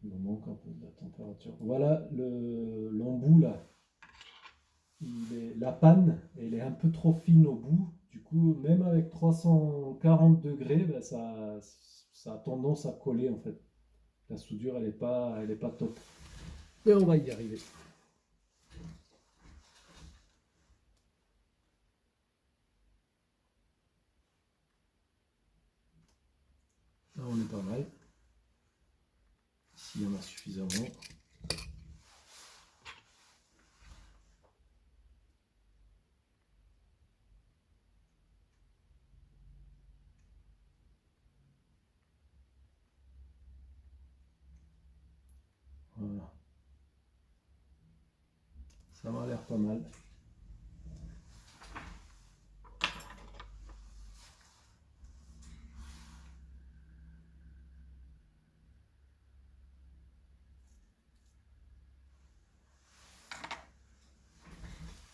Il me manque un peu de la température. Voilà l'embout là. La panne, elle est un peu trop fine au bout. Du coup, même avec 340 degrés, ben, ça a tendance à coller en fait. La soudure, elle est pas top. Mais on va y arriver. Là, on est pas mal. Ici, il y en a suffisamment. Voilà. Ça m'a l'air pas mal.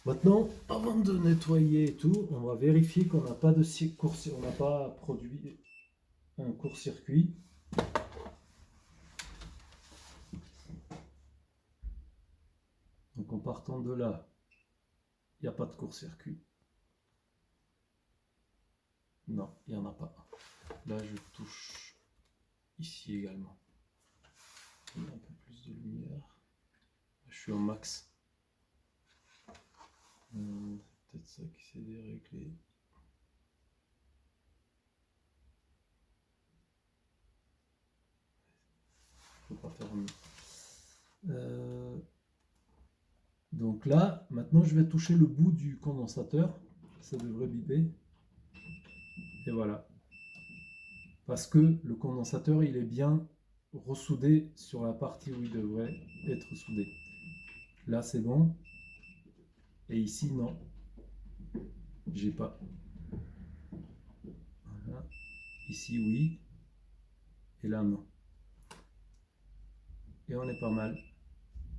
Maintenant, avant de nettoyer et tout, on va vérifier qu'on n'a pas on n'a pas produit un court-circuit. Donc en partant de là, il n'y a pas de court-circuit. Non, il n'y en a pas. Là, je touche ici également. Il y a un peu plus de lumière. Je suis au max. C'est peut-être ça qui s'est déréglé. Faut pas faire mieux. Donc là, maintenant je vais toucher le bout du condensateur. Ça devrait biper. Et voilà. Parce que le condensateur, il est bien ressoudé sur la partie où il devrait être soudé. Là, c'est bon. Et ici, non. J'ai pas. Voilà. Ici, oui. Et là, non. Et on est pas mal.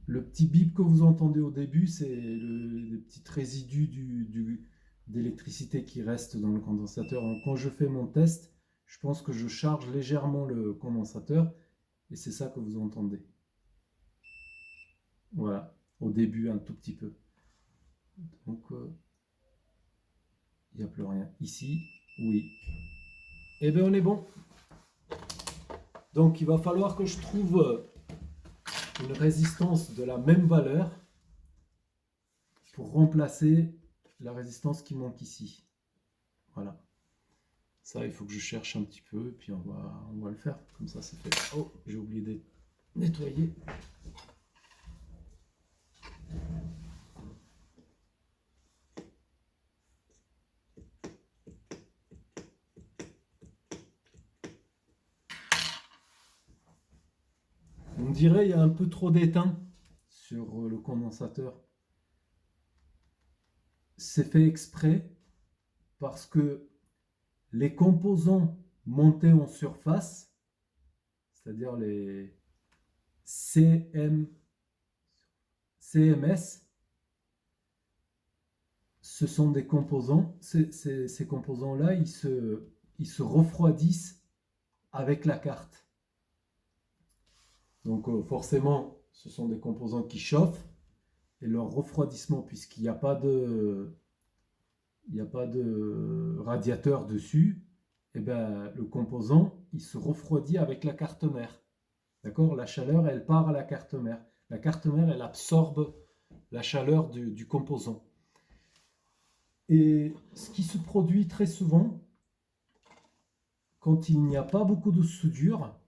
Le petit bip que vous entendez au début, c'est le petit résidu d'électricité qui reste dans le condensateur. Donc, quand je fais mon test, je pense que je charge légèrement le condensateur et c'est ça que vous entendez. Voilà, au début un tout petit peu. Donc, il n'y a plus rien. Ici, oui. Et bien, on est bon. Donc, il va falloir que je trouve une résistance de la même valeur pour remplacer la résistance qui manque ici. Voilà. Ça, il faut que je cherche un petit peu, et puis on va le faire. Comme ça, c'est fait. Oh, j'ai oublié de nettoyer. On dirait qu'il y a un peu trop d'étain sur le condensateur. C'est fait exprès parce que les composants montés en surface, c'est-à-dire les CMS, ce sont des composants, ces composants-là, ils se refroidissent avec la carte. Donc forcément, ce sont des composants qui chauffent et leur refroidissement, puisqu'il n'y a pas de radiateur dessus, et ben, le composant, il se refroidit avec la carte mère. D'accord? La chaleur, elle part à la carte mère. La carte mère, elle absorbe la chaleur du composant. Et ce qui se produit très souvent, quand il n'y a pas beaucoup de soudure,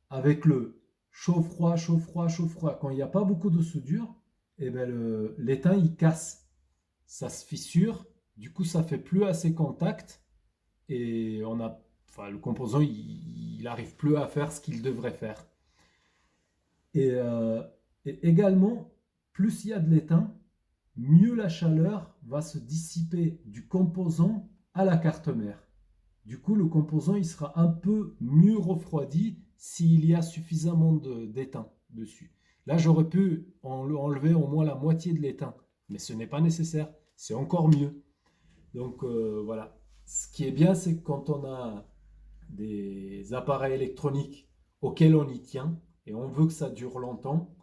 avec le chaud-froid, chaud-froid, chaud-froid, quand il n'y a pas beaucoup de soudure, eh ben l'étain il casse, ça se fissure, du coup ça fait plus assez contact et le composant il n'arrive plus à faire ce qu'il devrait faire. Et, euh, et également, plus il y a de l'étain, mieux la chaleur va se dissiper du composant à la carte mère. Du coup, le composant il sera un peu mieux refroidi s'il y a suffisamment d'étain dessus. Là, j'aurais pu enlever au moins la moitié de l'étain, mais ce n'est pas nécessaire, c'est encore mieux. Donc voilà, ce qui est bien, c'est que quand on a des appareils électroniques auxquels on y tient et on veut que ça dure longtemps,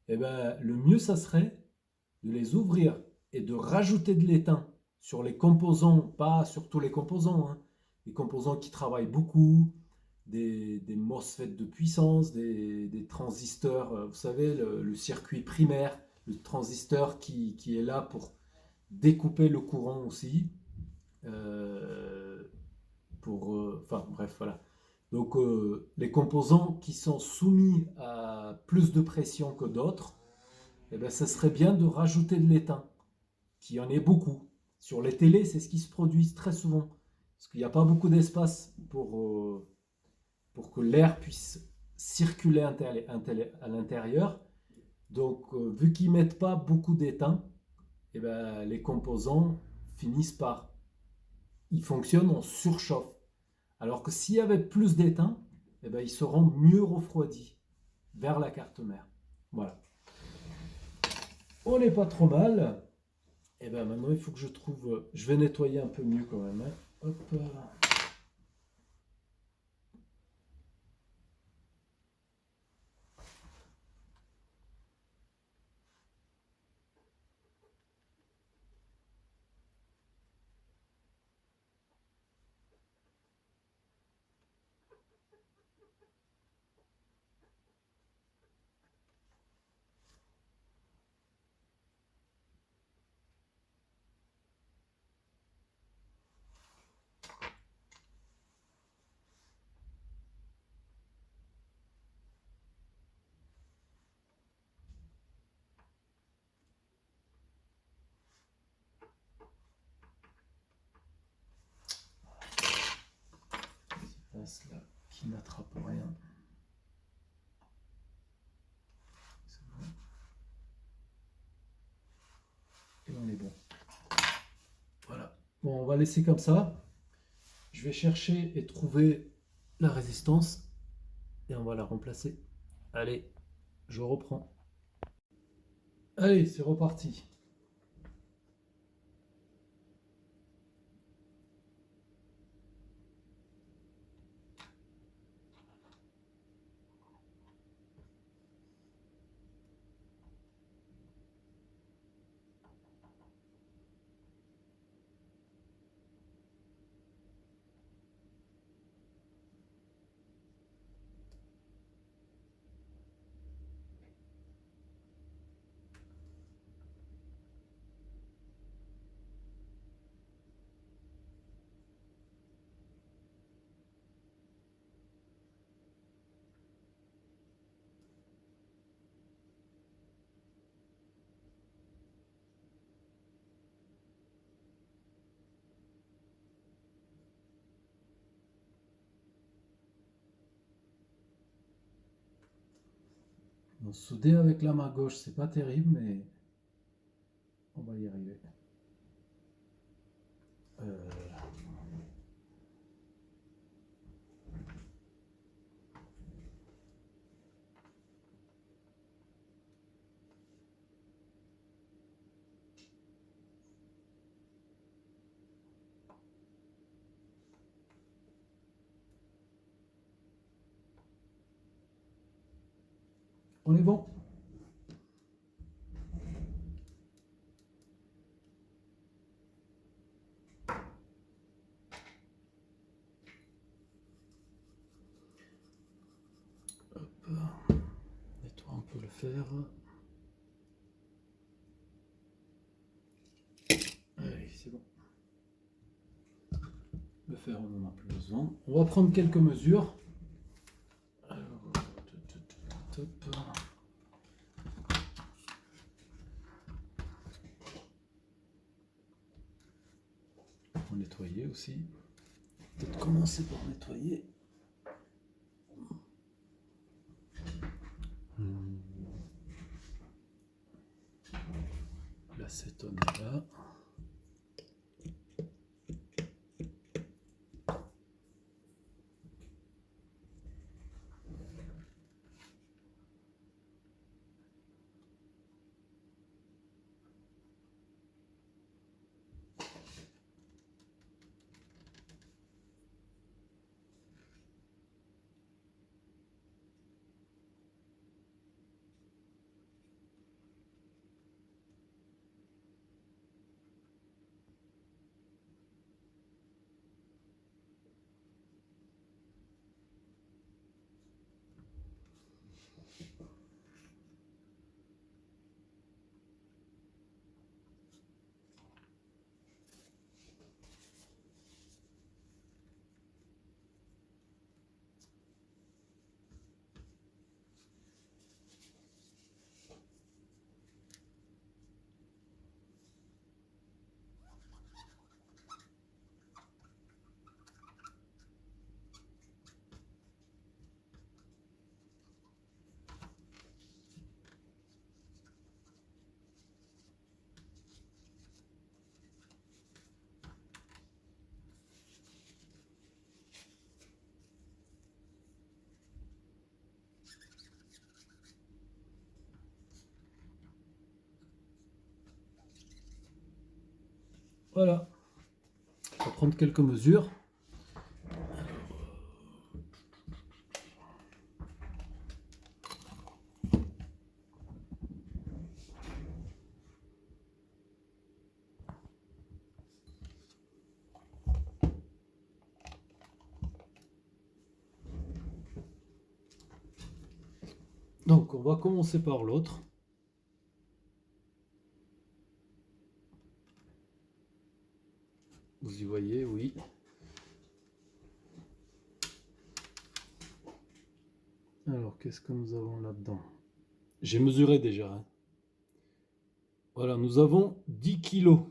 eh ben, le mieux, ça serait de les ouvrir et de rajouter de l'étain sur les composants, pas sur tous les composants, hein, des composants qui travaillent beaucoup, des MOSFET de puissance, des transistors, vous savez, le circuit primaire, le transistor qui est là pour découper le courant aussi. Euh, enfin bref, voilà. Donc les composants qui sont soumis à plus de pression que d'autres, eh ben, ça serait bien de rajouter de l'étain, qu'il y en ait beaucoup. Sur les télés, c'est ce qui se produit très souvent, parce qu'il n'y a pas beaucoup d'espace pour que l'air puisse circuler à l'intérieur. Donc, vu qu'ils ne mettent pas beaucoup d'étain, eh ben, les composants finissent par... Ils fonctionnent en surchauffe. Alors que s'il y avait plus d'étain, eh ben, ils seront mieux refroidis vers la carte mère. Voilà. On n'est pas trop mal. Et bien maintenant, il faut que je trouve... Je vais nettoyer un peu mieux quand même. Hein. Hop. Là, qui n'attrape rien. C'est bon. Et on est bon. Voilà. Bon, on va laisser comme ça. Je vais chercher et trouver la résistance. Et on va la remplacer. Allez, je reprends. Allez, c'est reparti. Bon, souder avec la main gauche, c'est pas terrible, mais on va y arriver. On est bon. Hop. Nettoie un fer. Allez, c'est bon. Le fer, on n'en a plus besoin. On va prendre quelques mesures. Alors, top. On va nettoyer aussi. Peut-être commencer par nettoyer. L'acétone est là. Voilà. On va prendre quelques mesures. Donc, on va commencer par l'autre. Vous y voyez, oui. Alors, qu'est-ce que nous avons là-dedans? J'ai mesuré déjà, hein. Voilà, nous avons 10 kg.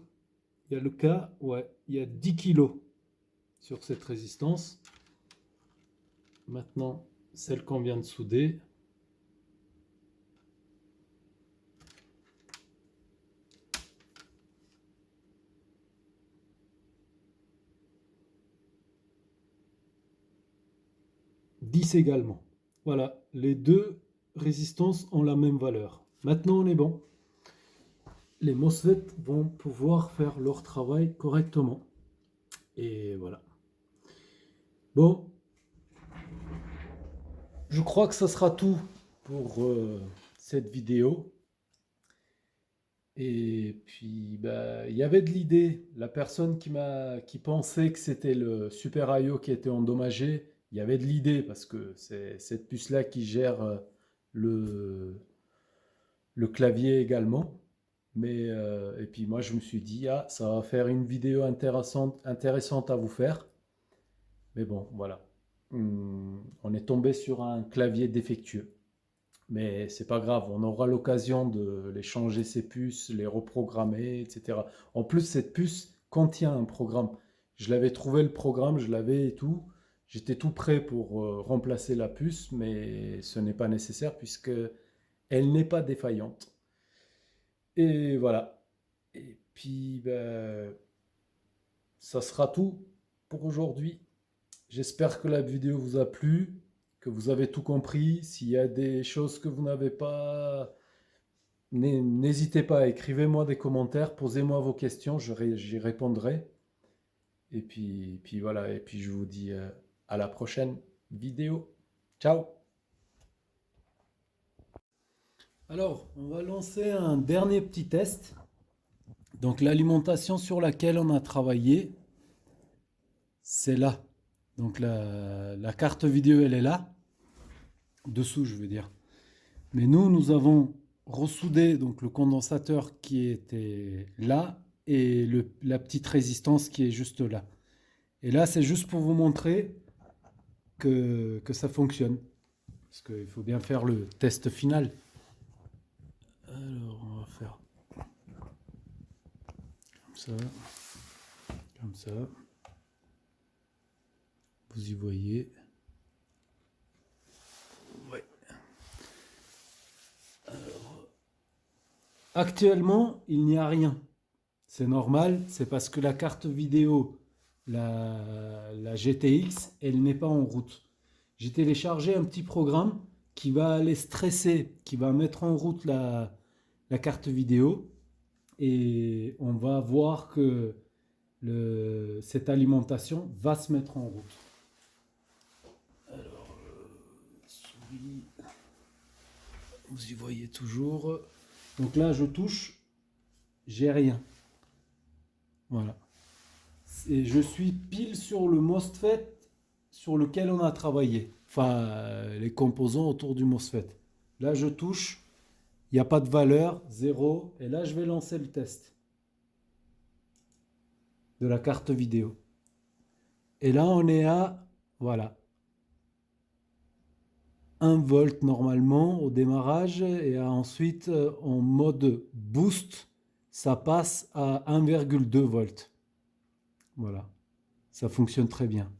Il y a le cas, ouais, il y a 10 kg sur cette résistance. Maintenant, celle qu'on vient de souder. Également. Voilà, les deux résistances ont la même valeur. Maintenant, on est bon. Les MOSFET vont pouvoir faire leur travail correctement. Et voilà. Bon, je crois que ça sera tout pour cette vidéo. Et puis, bah, il y avait de l'idée. La personne qui pensait que c'était le Super I/O qui était endommagé, il y avait de l'idée parce que c'est cette puce-là qui gère le, le clavier également. Mais, et puis moi, je me suis dit, ah, ça va faire une vidéo intéressante à vous faire. Mais bon, voilà. On est tombé sur un clavier défectueux. Mais c'est pas grave, on aura l'occasion de les changer ces puces, les reprogrammer, etc. En plus, cette puce contient un programme. Je l'avais trouvé le programme, je l'avais et tout. J'étais tout prêt pour remplacer la puce, mais ce n'est pas nécessaire puisque elle n'est pas défaillante. Et voilà. Et puis, ben, ça sera tout pour aujourd'hui. J'espère que la vidéo vous a plu, que vous avez tout compris. S'il y a des choses que vous n'avez pas, n'hésitez pas, écrivez-moi des commentaires, posez-moi vos questions, j'y répondrai. Et puis voilà, et puis je vous dis à la prochaine vidéo. Ciao! Alors, on va lancer un dernier petit test. Donc l'alimentation sur laquelle on a travaillé, c'est là. Donc la carte vidéo, elle est là. Dessous, je veux dire. Mais nous avons ressoudé donc le condensateur qui était là et la petite résistance qui est juste là. Et là, c'est juste pour vous montrer que ça fonctionne. Parce qu'il faut bien faire le test final. Alors, on va faire comme ça. Vous y voyez. Ouais. Alors, actuellement, il n'y a rien. C'est normal, c'est parce que la carte vidéo, la GTX, elle n'est pas en route. J'ai téléchargé un petit programme qui va aller stresser, qui va mettre en route la carte vidéo et on va voir que cette alimentation va se mettre en route. Alors, souris, vous y voyez toujours. Donc là, je touche, j'ai rien. Voilà. Et je suis pile sur le MOSFET sur lequel on a travaillé. Enfin, les composants autour du MOSFET. Là, je touche, il n'y a pas de valeur, 0. Et là, je vais lancer le test de la carte vidéo. Et là, on est à, voilà, 1 volt normalement au démarrage. Et ensuite, en mode boost, ça passe à 1,2 volts. Voilà, ça fonctionne très bien.